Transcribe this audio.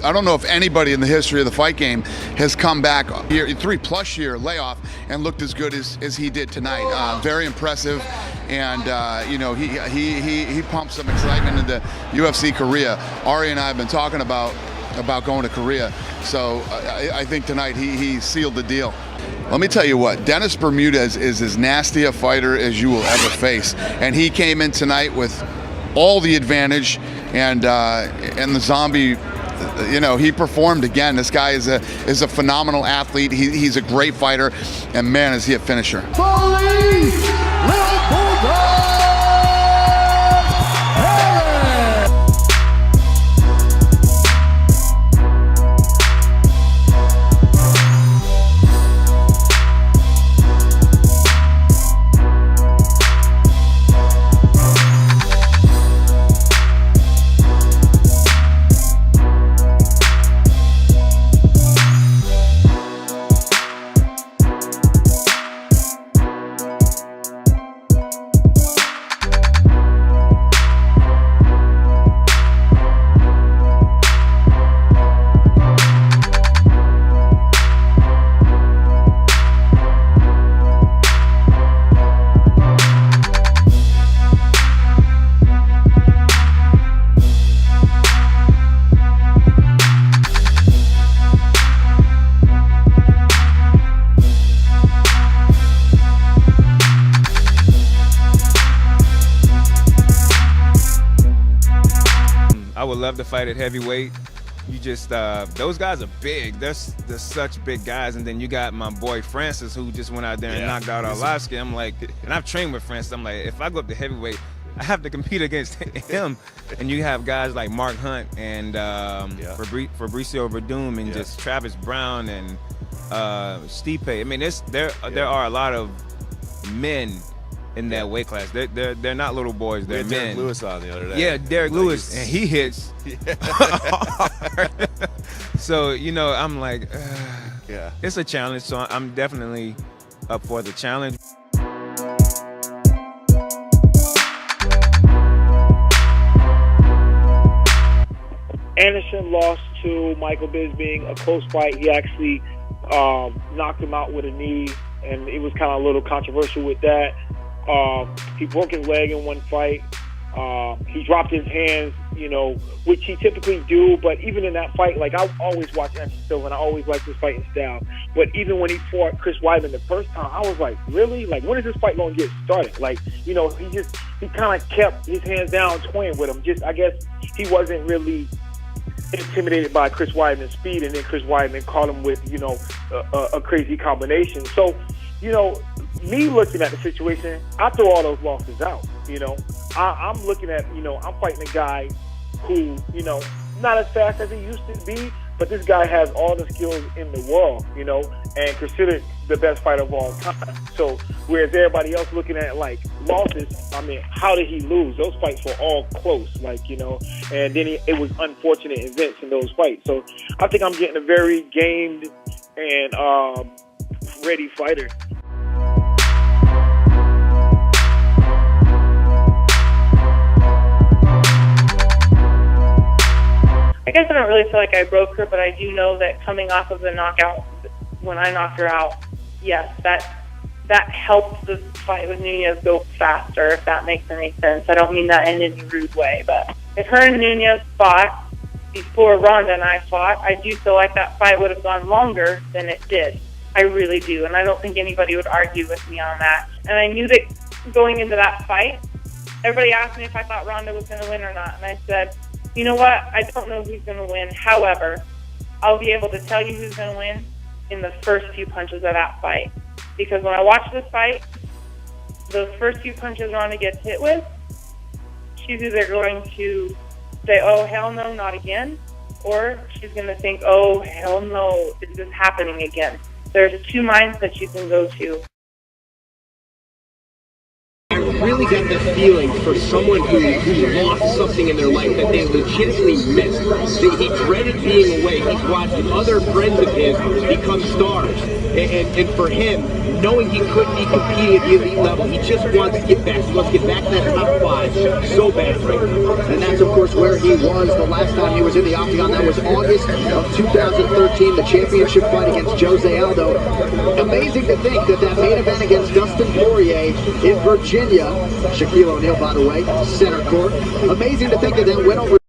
I don't know if anybody in the history of the fight game has come back here, 3+ year layoff and looked as good as he did tonight. Very impressive, and you know, he pumped some excitement into UFC Korea. Ari and I have been talking about going to Korea, so I think tonight he sealed the deal. Let me tell you what, Dennis Bermudez is as nasty a fighter as you will ever face, and he came in tonight with all the advantage, and the Zombie, you know, he performed again. This guy is a phenomenal athlete. He's a great fighter, and man, is he a finisher. Police! Little Bulldog! I would love to fight at heavyweight. You just, those guys are big. They're such big guys. And then you got my boy Francis, who just went out there and knocked out Arlovsky. I'm like, and I've trained with Francis. I'm like, if I go up to heavyweight, I have to compete against him. And you have guys like Mark Hunt and Fabricio Verdum and just Travis Brown and Stipe. I mean, there are a lot of men in that weight class. They're not little boys, they're men. Derek Lewis on the other day. Yeah, Derek Lewis, and he hits hard. So, you know, I'm like, it's a challenge, so I'm definitely up for the challenge. Anderson lost to Michael Bisping, a close fight. He actually knocked him out with a knee, and it was kind of a little controversial with that. He broke his leg in one fight. He dropped his hands, you know, which he typically do. But even in that fight, like, I always watch Anderson Silva, and I always like his fighting style. But even when he fought Chris Weidman the first time, I was like, really? Like, when is this fight going to get started? Like, you know, he kind of kept his hands down, toying with him. Just, I guess he wasn't really intimidated by Chris Weidman's speed, and then Chris Weidman caught him with, you know, a crazy combination. So, you know, me looking at the situation, I throw all those losses out. You know, I'm looking at, you know, I'm fighting a guy who, you know, not as fast as he used to be, but this guy has all the skills in the world, you know, and considered the best fighter of all time. So whereas everybody else looking at, like, losses, I mean, how did he lose? Those fights were all close, like, you know, and then it was unfortunate events in those fights. So I think I'm getting a very gamed and ready fighter. I guess I don't really feel like I broke her, but I do know that coming off of the knockout, when I knocked her out, yes, that helped the fight with Nunes go faster, if that makes any sense. I don't mean that in any rude way, but if her and Nunes fought before Ronda and I fought, I do feel like that fight would have gone longer than it did. I really do, and I don't think anybody would argue with me on that. And I knew that going into that fight, everybody asked me if I thought Ronda was going to win or not, and I said, you know what? I don't know who's going to win. However, I'll be able to tell you who's going to win in the first few punches of that fight. Because when I watch this fight, those first few punches Ronda gets hit with, she's either going to say, oh, hell no, not again, or she's going to think, oh, hell no, is this happening again? There's two minds that you can go to. really got the feeling for someone who lost something in their life that they legitimately missed. He dreaded being away. He's watched other friends of his become stars. And for him, knowing he couldn't be competing at the elite level, he just wants to get back. He wants to get back to that top 5 so bad right now. And that's, of course, where he was the last time he was in the octagon. That was August of 2013, the championship fight against Jose Aldo. Amazing to think that that main event against Dustin Poirier in Virginia, Shaquille O'Neal, by the way, center court. Amazing to think that that went over